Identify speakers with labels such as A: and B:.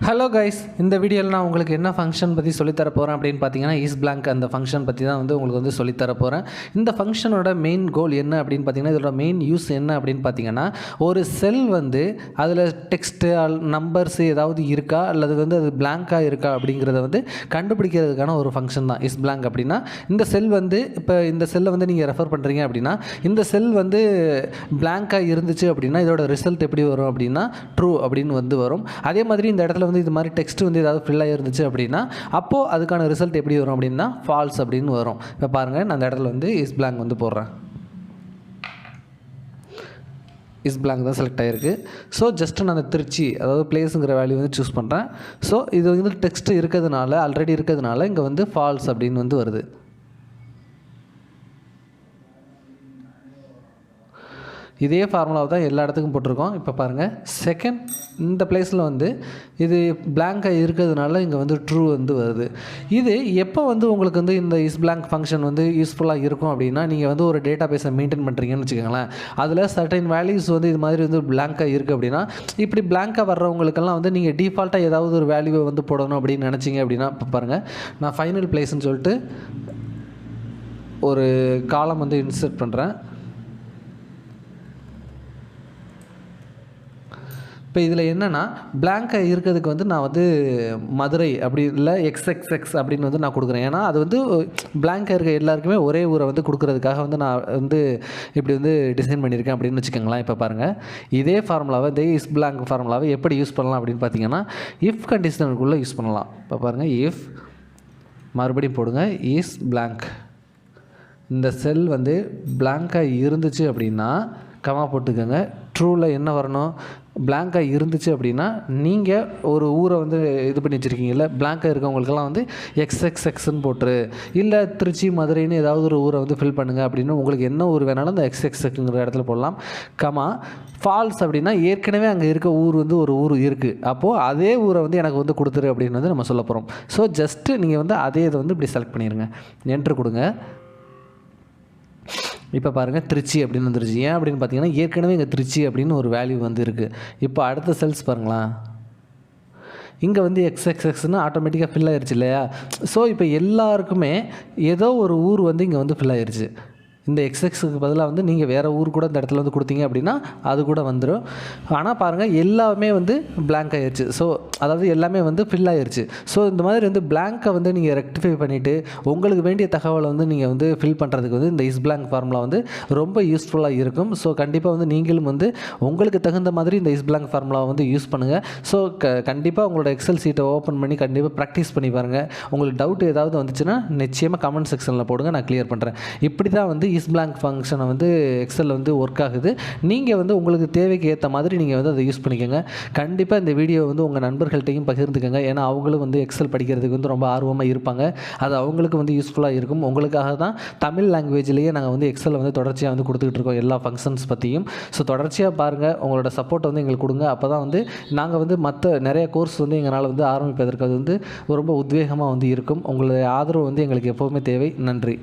A: Hello guys, இந்த வீடியோவில் நான் உங்களுக்கு என்ன ஃபங்க்ஷன் பற்றி சொல்லித்தர போகிறேன் அப்படின்னு பார்த்தீங்கன்னா ISBLANK அந்த ஃபங்க்ஷன் பற்றி தான் வந்து உங்களுக்கு வந்து சொல்லித்தர போகிறேன். இந்த ஃபங்க்ஷனோட மெயின் கோல் என்ன அப்படின்னு பார்த்தீங்கன்னா, இதோட மெயின் யூஸ் என்ன அப்படின்னு பார்த்தீங்கன்னா, ஒரு செல் வந்து அதில் டெக்ஸ்ட்டு நம்பர்ஸ் ஏதாவது இருக்கா அல்லது வந்து அது பிளாங்காக இருக்கா அப்படிங்கிறத வந்து கண்டுபிடிக்கிறதுக்கான ஒரு ஃபங்க்ஷன் தான் ISBLANK அப்படின்னா. இந்த செல் வந்து இப்போ இந்த செல்லை வந்து நீங்கள் ரெஃபர் பண்ணுறீங்க அப்படின்னா, இந்த செல் வந்து பிளாங்காக இருந்துச்சு அப்படின்னா இதோட ரிசல்ட் எப்படி வரும் அப்படின்னா ட்ரூ அப்படின்னு வந்து வரும். அதே மாதிரி இந்த இடத்துல வந்து இது மாதிரி டெக்ஸ்ட் வந்து ஏதாவது ஃபில் ஆகிருந்துச்சு அப்படின்னா அப்போது அதுக்கான ரிசல்ட் எப்படி வரும் அப்படின்னா ஃபால்ஸ் அப்படின்னு வரும். இப்போ பாருங்கள், நான் அந்த இடத்துல வந்து ISBLANK வந்து போடுறேன். ISBLANK தான் செலக்ட் ஆகிருக்கு. ஸோ ஜஸ்ட்டு நான் அந்த திருச்சி அதாவது பிளேஸுங்கிற வேல்யூ வந்து சூஸ் பண்ணுறேன். ஸோ இது வந்து டெக்ஸ்ட் இருக்கிறதுனால ஆல்ரெடி இருக்கிறதுனால இங்கே வந்து ஃபால்ஸ் அப்படின்னு வந்து வருது. இதே ஃபார்முலாவை தான் எல்லா இடத்துக்கும் போட்டிருக்கோம். இப்போ பாருங்கள், செகண்ட் இந்த பிளேஸில் வந்து இது பிளாங்காக இருக்கிறதுனால இங்கே வந்து ட்ரூ வந்து வருது. இது எப்போ வந்து உங்களுக்கு வந்து இந்த ISBLANK ஃபங்க்ஷன் வந்து யூஸ்ஃபுல்லாக இருக்கும் அப்படின்னா, நீங்கள் வந்து ஒரு டேட்டா பேஸை மெயின்டைன் பண்ணுறீங்கன்னு வச்சுக்கோங்களேன். அதில் சர்டைன் வேல்யூஸ் வந்து இது மாதிரி வந்து பிளாங்காக இருக்குது அப்படின்னா, இப்படி பிளாங்காக வர்றவங்களுக்கெல்லாம் வந்து நீங்கள் டிஃபால்ட்டாக ஏதாவது ஒரு வேல்யூவை வந்து போடணும் அப்படின்னு நினச்சிங்க அப்படின்னா, இப்போ பாருங்கள், நான் ஃபைனல் பிளேஸ்ன்னு சொல்லிட்டு ஒரு காலம் வந்து இன்சர்ட் பண்ணுறேன். இப்போ இதில் என்னென்னா பிளாங்காக இருக்கிறதுக்கு வந்து நான் வந்து மதுரை அப்படி இல்லை XXX அப்படின்னு வந்து நான் கொடுக்குறேன். ஏன்னா அது வந்து பிளாங்காக இருக்க எல்லாருக்குமே ஒரே ஊரை வந்து கொடுக்குறதுக்காக வந்து நான் வந்து இப்படி வந்து டிசைன் பண்ணியிருக்கேன் அப்படின்னு வச்சுக்கோங்களேன். இப்போ பாருங்கள், இதே ஃபார்முலாவை இதே ISBLANK ஃபார்முலாவை எப்படி யூஸ் பண்ணலாம் அப்படின்னு பார்த்தீங்கன்னா, இஃப் கண்டிஷனுக்குள்ளே யூஸ் பண்ணலாம். இப்போ பாருங்கள், இஃப் மறுபடியும் போடுங்க ISBLANK, இந்த செல் வந்து பிளாங்காக இருந்துச்சு அப்படின்னா கமா போட்டுக்கோங்க. ட்ரூவில் என்ன வரணும், பிளாங்காக இருந்துச்சு அப்படின்னா நீங்கள் ஒரு ஊரை வந்து இது பண்ணி வச்சுருக்கீங்கல்ல, பிளாங்காக இருக்கவங்களுக்கெல்லாம் வந்து XXXன்னு போட்டுரு, இல்லை திருச்சி மதுரைன்னு ஏதாவது ஒரு ஊரை வந்து ஃபில் பண்ணுங்கள் அப்படின்னு உங்களுக்கு என்ன ஊர் வேணாலும் அந்த XXXங்கிற இடத்துல போடலாம். கமா ஃபால்ஸ் அப்படின்னா ஏற்கனவே அங்கே இருக்க ஊர் வந்து ஒரு ஊர் இருக்குது, அப்போது அதே ஊரை வந்து எனக்கு வந்து கொடுத்துரு அப்படின்னு வந்து நம்ம சொல்ல போகிறோம். ஸோ ஜஸ்ட்டு நீங்கள் வந்து அதே இதை வந்து இப்படி செலக்ட் பண்ணிடுங்க, என்ட்ரு கொடுங்க. இப்போ பாருங்கள், திருச்சி அப்படின்னு வந்துருச்சு. ஏன் அப்படின்னு பார்த்தீங்கன்னா ஏற்கனவே இங்கே திருச்சி அப்படின்னு ஒரு வேல்யூ வந்து இருக்குது. இப்போ அடுத்த செல்ஸ் பாருங்களேன், இங்கே வந்து XXXன்னு ஆட்டோமேட்டிக்காக ஃபில் ஆயிடுச்சு இல்லையா. ஸோ இப்போ எல்லாருக்குமே ஏதோ ஒரு ஊர் வந்து இங்கே வந்து ஃபில் ஆயிடுச்சு. இந்த XXக்கு பதிலாக வந்து நீங்கள் வேறு ஊர் கூட இந்த இடத்துல வந்து கொடுத்தீங்க அப்படின்னா அது கூட வந்துடும். ஆனால் பாருங்கள், எல்லாமே வந்து பிளாங்க் ஆகிடுச்சு. ஸோ அதாவது எல்லாமே வந்து ஃபில் ஆகிடுச்சு. ஸோ இந்த மாதிரி வந்து பிளாங்கை வந்து நீங்கள் ரெக்டிஃபை பண்ணிவிட்டு உங்களுக்கு வேண்டிய தகவலை வந்து நீங்கள் வந்து ஃபில் பண்ணுறதுக்கு வந்து இந்த ISBLANK ஃபார்முலா வந்து ரொம்ப யூஸ்ஃபுல்லாக இருக்கும். ஸோ கண்டிப்பாக வந்து நீங்களும் வந்து உங்களுக்கு தகுந்த மாதிரி இந்த ISBLANK ஃபார்முலாவை வந்து யூஸ் பண்ணுங்கள். ஸோ கண்டிப்பாக உங்களோட எக்ஸல் சீட்டை ஓப்பன் பண்ணி கண்டிப்பாக ப்ராக்டிஸ் பண்ணி பாருங்கள். உங்களுக்கு டவுட் ஏதாவது வந்துச்சுன்னா நிச்சயமாக கமெண்ட் செக்ஷனில் போடுங்க, நான் கிளியர் பண்ணுறேன். இப்படி தான் வந்து ISBLANK ஃபங்க்ஷனை வந்து எக்ஸலில் வந்து ஒர்க் ஆகுது. நீங்கள் வந்து உங்களுக்கு தேவைக்கு ஏற்ற மாதிரி நீங்கள் வந்து அதை யூஸ் பண்ணிக்கோங்க. கண்டிப்பாக இந்த வீடியோ வந்து உங்கள் நண்பர்கள்ட்டையும் பகிர்ந்துக்கோங்க. ஏன்னா அவங்களும் வந்து எக்ஸல் படிக்கிறதுக்கு வந்து ரொம்ப ஆர்வமாக இருப்பாங்க. அது அவங்களுக்கு வந்து யூஸ்ஃபுல்லாக இருக்கும். உங்களுக்காக தான் தமிழ் லாங்குவேஜ்லேயே நாங்கள் வந்து எக்ஸலை வந்து தொடர்ச்சியாக வந்து கொடுத்துக்கிட்டு இருக்கோம், எல்லா ஃபங்க்ஷன்ஸ் பற்றியும். ஸோ தொடர்ச்சியாக பாருங்கள், உங்களோட சப்போர்ட்டை வந்து எங்களுக்கு கொடுங்க. அப்போ தான் வந்து நாங்கள் வந்து மற்ற நிறைய கோர்ஸ் வந்து எங்களால் வந்து ஆரம்பிப்பதற்கு அது வந்து ரொம்ப உத்வேகமாக வந்து இருக்கும். உங்களுடைய ஆதரவு வந்து எங்களுக்கு எப்போவுமே தேவை. நன்றி.